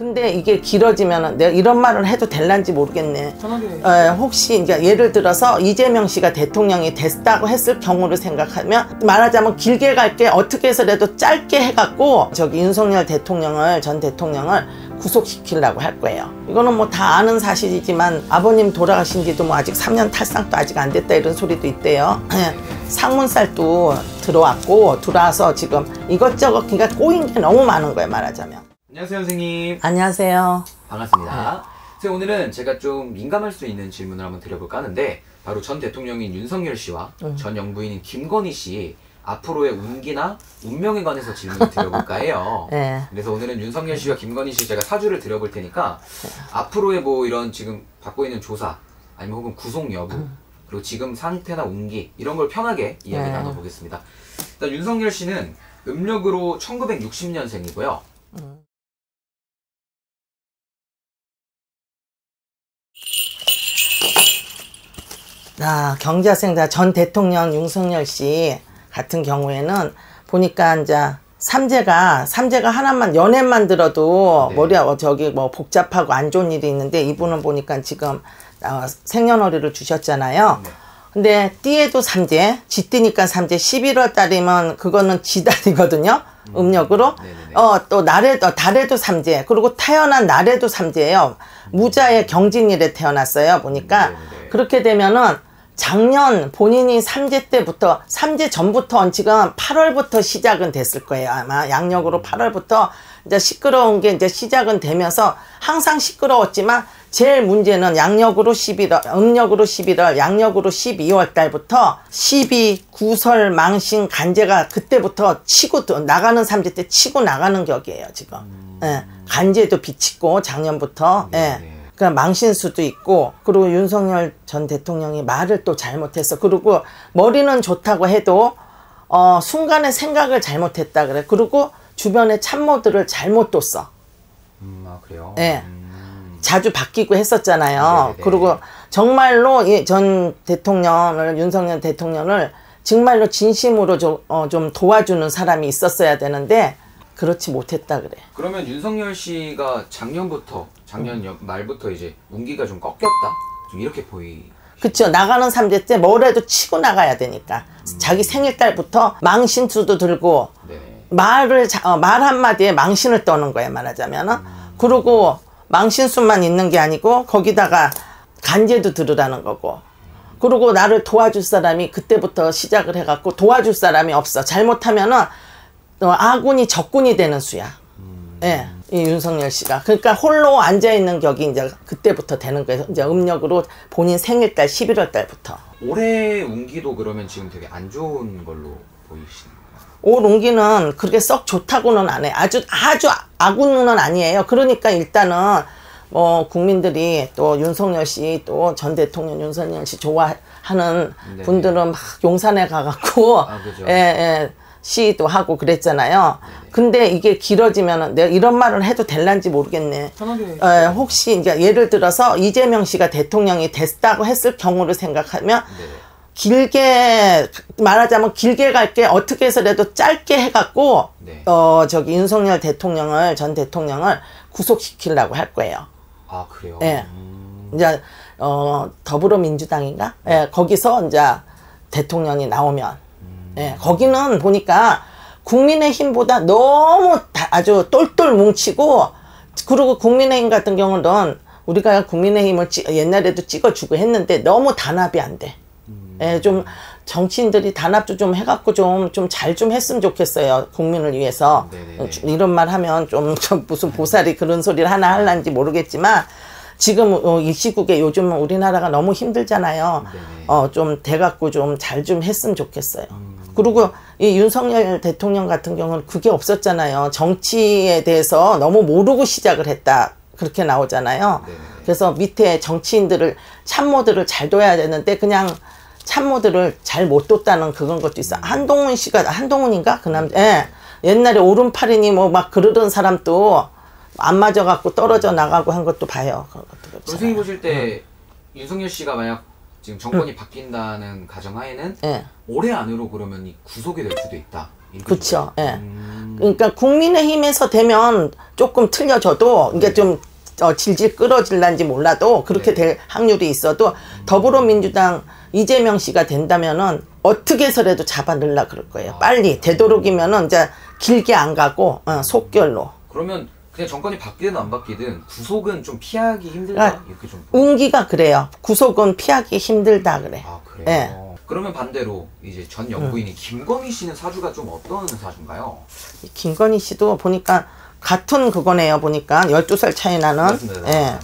근데 이게 길어지면 내가 이런 말을 해도 될란지 모르겠네. 편하게. 혹시 이제 예를 들어서 이재명 씨가 대통령이 됐다고 했을 경우를 생각하면 말하자면 길게 갈게 어떻게 해서라도 짧게 해갖고 저기 윤석열 대통령을 전 대통령을 구속시키려고 할 거예요. 이거는 뭐 다 아는 사실이지만 아버님 돌아가신 지도 뭐 아직 3년 탈상도 아직 안 됐다 이런 소리도 있대요. 상문살도 들어와서 지금 이것저것 그러니까 꼬인 게 너무 많은 거예요, 말하자면. 안녕하세요, 선생님. 안녕하세요. 반갑습니다. 선생님, 오늘은 제가 좀 민감할 수 있는 질문을 한번 드려볼까 하는데, 바로 전 대통령인 윤석열 씨와 전 영부인인 김건희 씨 앞으로의 운기나 운명에 관해서 질문을 드려볼까 해요. 네. 그래서 오늘은 윤석열 씨와 김건희 씨 제가 사주를 드려볼 테니까 앞으로의 뭐 이런 지금 받고 있는 조사 아니면 혹은 구속 여부 그리고 지금 상태나 운기 이런 걸 편하게 이야기 나눠보겠습니다. 일단 윤석열 씨는 음력으로 1960년생이고요. 경자생자 전 대통령 윤석열 씨 같은 경우에는 보니까 이제 삼재가 하나만 연애만 들어도 네. 머리가 저기 뭐 복잡하고 안 좋은 일이 있는데 이분은 보니까 지금 생년월일을 주셨잖아요. 네. 근데 띠에도 삼재, 쥐띠니까 삼재 11월 달이면 그거는 지달이거든요. 음력으로. 네네네. 또 달에도 삼재, 그리고 태어난 날에도 삼재예요. 무자의 경진일에 태어났어요. 보니까. 네네네. 그렇게 되면은 작년 본인이 삼재 때부터, 삼재 전부터 지금 8월부터 시작은 됐을 거예요. 아마 양력으로 8월부터 이제 시끄러운 게 이제 시작은 되면서 항상 시끄러웠지만 제일 문제는 양력으로 11월, 음력으로 11월, 양력으로 12월 달부터 12, 구설, 망신, 간제가 그때부터 치고 나가는 삼재 때 치고 나가는 격이에요, 지금. 예. 간제도 비치고 작년부터. 예. 그러니까 망신수도 있고, 그리고 윤석열 전 대통령이 말을 또 잘못했어. 그리고 머리는 좋다고 해도 순간에 생각을 잘못했다 그래. 그리고 주변의 참모들을 잘못 뒀어. 아, 그래요? 예. 자주 바뀌고 했었잖아요. 네네. 그리고 정말로 이 전 대통령을, 윤석열 대통령을 정말로 진심으로 좀 도와주는 사람이 있었어야 되는데 그렇지 못했다 그래. 그러면 윤석열 씨가 작년 말부터 이제 운기가 좀 꺾였다? 좀 이렇게 그쵸. 나가는 삼재 때 뭐라도 치고 나가야 되니까. 자기 생일달부터 망신수도 들고, 네. 말 한마디에 망신을 떠는 거야, 말하자면은. 그리고 망신수만 있는 게 아니고, 거기다가 간제도 들으라는 거고. 그리고 나를 도와줄 사람이 그때부터 시작을 해갖고 도와줄 사람이 없어. 잘못하면은, 아군이 적군이 되는 수야. 예. 이 윤석열 씨가. 그러니까 홀로 앉아있는 격이 이제 그때부터 되는 거예요. 이제 음력으로 본인 생일달 11월 달부터. 올해 운기도 그러면 지금 되게 안 좋은 걸로 보이시는 거예요? 올 운기는 그렇게 썩 좋다고는 안 해. 아주 아군은 아니에요. 그러니까 일단은 뭐 국민들이 또 윤석열 씨 또 전 대통령 윤석열 씨 좋아하는 네. 분들은 막 용산에 가갖고 그죠. 시위도 하고 그랬잖아요. 근데 이게 길어지면 내가 이런 말을 해도 될란지 모르겠네. 편하게. 혹시 이제 예를 들어서 이재명 씨가 대통령이 됐다고 했을 경우를 생각하면 길게 말하자면 길게 갈게 어떻게 해서라도 짧게 해갖고 저기 윤석열 대통령을 전 대통령을 구속시키려고 할 거예요. 아, 그래요? 예. 이제 더불어민주당인가? 예, 거기서 이제 대통령이 나오면 예, 거기는 보니까 국민의힘보다 너무 아주 똘똘 뭉치고, 그리고 국민의힘 같은 경우는 우리가 국민의힘을 옛날에도 찍어주고 했는데 너무 단합이 안 돼. 예, 좀 정치인들이 단합도 좀 해갖고 좀 잘 좀 했으면 좋겠어요. 국민을 위해서. 이런 말 하면 좀 무슨 보살이 그런 소리를 하나 할란지 모르겠지만 지금 이 시국에 요즘은 우리나라가 너무 힘들잖아요. 좀 돼갖고 좀 잘 좀 했으면 좋겠어요. 그리고 이 윤석열 대통령 같은 경우는 그게 없었잖아요. 정치에 대해서 너무 모르고 시작을 했다. 그렇게 나오잖아요. 그래서 밑에 정치인들을, 참모들을 잘 둬야 되는데 그냥 참모들을 잘 못 뒀다는 그런 것도 있어. 한동훈인가? 그 남자. 예. 옛날에 오른팔이니 뭐 막 그러던 사람도 안 맞아갖고 떨어져 나가고 한 것도 봐요. 그런 것도. 선생님 보실 때 윤석열 씨가 만약 지금 정권이 바뀐다는 가정하에는 올해 안으로 그러면 구속이 될 수도 있다. 그렇죠. 예. 그러니까 국민의힘에서 되면 조금 틀려져도 이게 좀 질질 끌어질란지 몰라도 그렇게 될 확률이 있어도 더불어민주당 이재명 씨가 된다면은 어떻게 해서라도 잡아 넣으려 그럴 거예요. 빨리 되도록이면은 이제 길게 안 가고 속결로. 그러면 그냥 정권이 바뀌든 안 바뀌든 구속은 좀 피하기 힘들다 이렇게 좀. 은기가 그래요. 구속은 피하기 힘들다 그래. 아 그래요. 예. 그러면 반대로 이제 전 영부인이 김건희 씨는 사주가 좀 어떤 사주인가요? 김건희 씨도 보니까 같은 그거네요. 보니까 12살 차이 나는. 맞습니다. 예.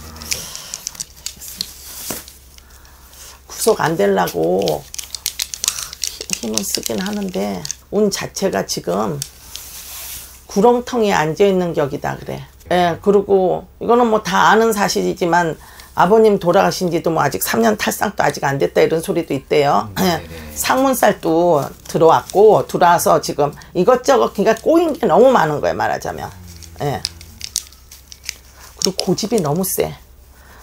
구속 안 되려고 막 힘을 쓰긴 하는데 운 자체가 지금 구렁텅이에 앉아있는 격이다 그래. 예, 그리고 이거는 뭐 다 아는 사실이지만 아버님 돌아가신 지도 뭐 아직 3년 탈상도 아직 안 됐다 이런 소리도 있대요. 상문살도 들어왔고 들어와서 지금 이것저것 그러니까 꼬인 게 너무 많은 거예요 말하자면. 예. 그리고 고집이 너무 세.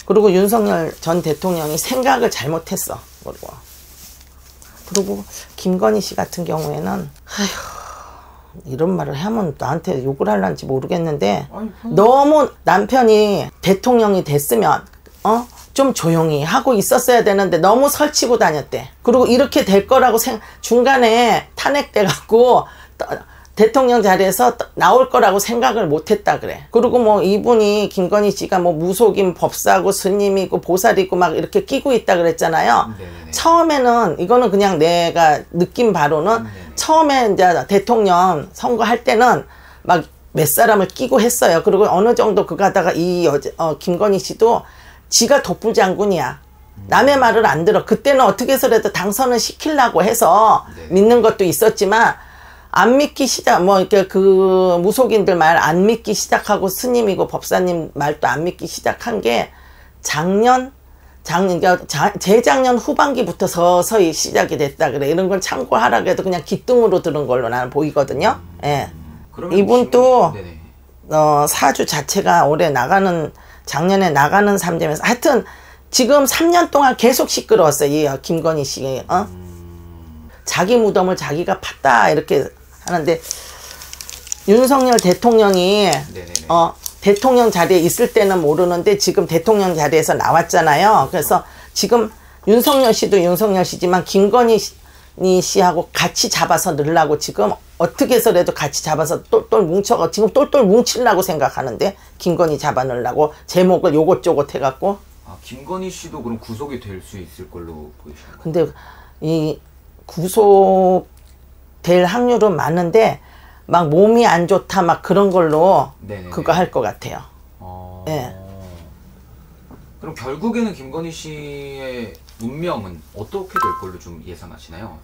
그리고 윤석열 전 대통령이 생각을 잘못했어. 그리고 김건희 씨 같은 경우에는 아휴, 이런 말을 하면 나한테 욕을 할란지 모르겠는데 너무 남편이 대통령이 됐으면 좀 조용히 하고 있었어야 되는데 너무 설치고 다녔대. 그리고 이렇게 될 거라고 중간에 탄핵돼 갖고 대통령 자리에서 나올 거라고 생각을 못했다 그래. 그리고 뭐 이분이 김건희 씨가 뭐 무속인 법사고 스님이고 보살이고 막 이렇게 끼고 있다 그랬잖아요. 네네. 처음에는 이거는 그냥 내가 느낀 바로는 처음에 이제 대통령 선거할 때는 막 몇 사람을 끼고 했어요. 그리고 어느 정도 그거 하다가 이 김건희 씨도 지가 독불장군이야. 남의 말을 안 들어. 그때는 어떻게 해서라도 당선을 시키려고 해서 믿는 것도 있었지만 안 믿기 시작, 뭐, 이렇게 그 무속인들 말 안 믿기 시작하고 스님이고 법사님 말도 안 믿기 시작한 게 재작년 후반기부터 서서히 시작이 됐다 그래. 이런 건 참고하라고 해도 그냥 기뚱으로 들은 걸로 나는 보이거든요. 예. 이분도, 사주 자체가 올해 작년에 나가는 삼재면서 하여튼 지금 3년 동안 계속 시끄러웠어요. 이 김건희 씨, 자기 무덤을 자기가 팠다 이렇게 하는데 윤석열 대통령이 대통령 자리에 있을 때는 모르는데 지금 대통령 자리에서 나왔잖아요. 그래서 지금 윤석열 씨도 윤석열 씨지만 김건희 씨하고 같이 잡아서 넣으려고 지금 어떻게 해서라도 같이 잡아서 똘똘 뭉쳐가 지금 똘똘 뭉치려고 생각하는데 김건희 잡아 넣으려고 제목을 요것저것 해갖고. 아 김건희 씨도 그럼 구속이 될 수 있을 걸로 보이시나요? 근데 이 구속될 확률은 많은데 막 몸이 안 좋다 막 그런 걸로 그거 할 것 같아요. 예. 그럼 결국에는 김건희 씨의 운명은 어떻게 될 걸로 좀 예상하시나요?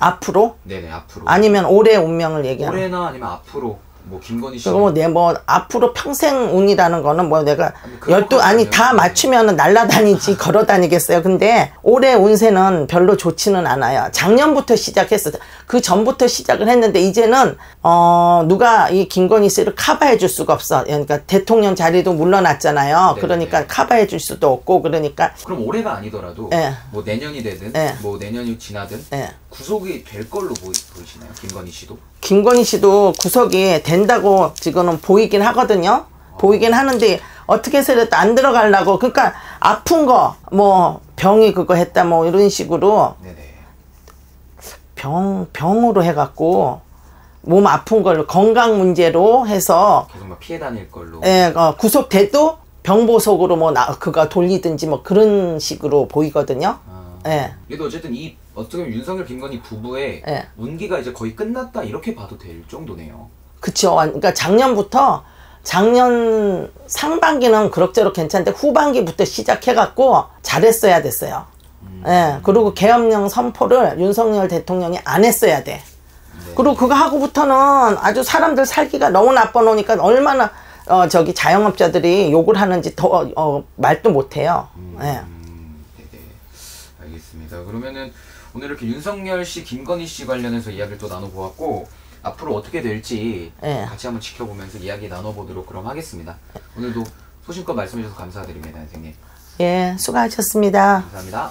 앞으로? 네네 앞으로. 아니면 올해 운명을 얘기하는. 올해나 아니면 앞으로 뭐 김건희 씨. 그거 뭐 앞으로 평생 운이라는 거는 뭐 내가 다 맞추면은 날라다니지 걸어 다니겠어요. 근데 올해 운세는 별로 좋지는 않아요. 작년부터 시작했어. 그 전부터 시작을 했는데 이제는 누가 이 김건희 씨를 커버해 줄 수가 없어. 그러니까 대통령 자리도 물러났잖아요. 네네. 그러니까 커버해 줄 수도 없고 그러니까. 그럼 올해가 아니더라도 뭐 내년이 되든 뭐 내년이 지나든 구속이 될 걸로 보이시나요? 김건희 씨도? 김건희 씨도 구속이 된다고 지금은 보이긴 하거든요. 보이긴 하는데 어떻게 해서라도 안 들어가려고. 그러니까 아픈 거 뭐 병이 그거 했다 뭐 이런 식으로 병으로 해갖고 몸 아픈 걸로 건강 문제로 해서 계속 막 피해 다닐 걸로. 구속돼도 병보석으로 뭐 그거 돌리든지 뭐 그런 식으로 보이거든요. 그래도 어쨌든 어떻게 보면 윤석열 김건희 부부의 운기가 이제 거의 끝났다 이렇게 봐도 될 정도네요. 그쵸. 그러니까 작년 상반기는 그럭저럭 괜찮은데 후반기부터 시작해갖고 잘했어야 됐어요. 그리고 계엄령 선포를 윤석열 대통령이 안 했어야 돼. 그리고 그거 하고부터는 아주 사람들 살기가 너무 나빠 놓으니까 얼마나 자영업자들이 욕을 하는지 더 말도 못해요. 알겠습니다. 그러면은 오늘 이렇게 윤석열 씨, 김건희 씨 관련해서 이야기를 또 나눠보았고 앞으로 어떻게 될지 같이 한번 지켜보면서 이야기 나눠보도록 그럼 하겠습니다. 오늘도 소신껏 말씀해 주셔서 감사드립니다, 선생님. 예, 수고하셨습니다. 감사합니다.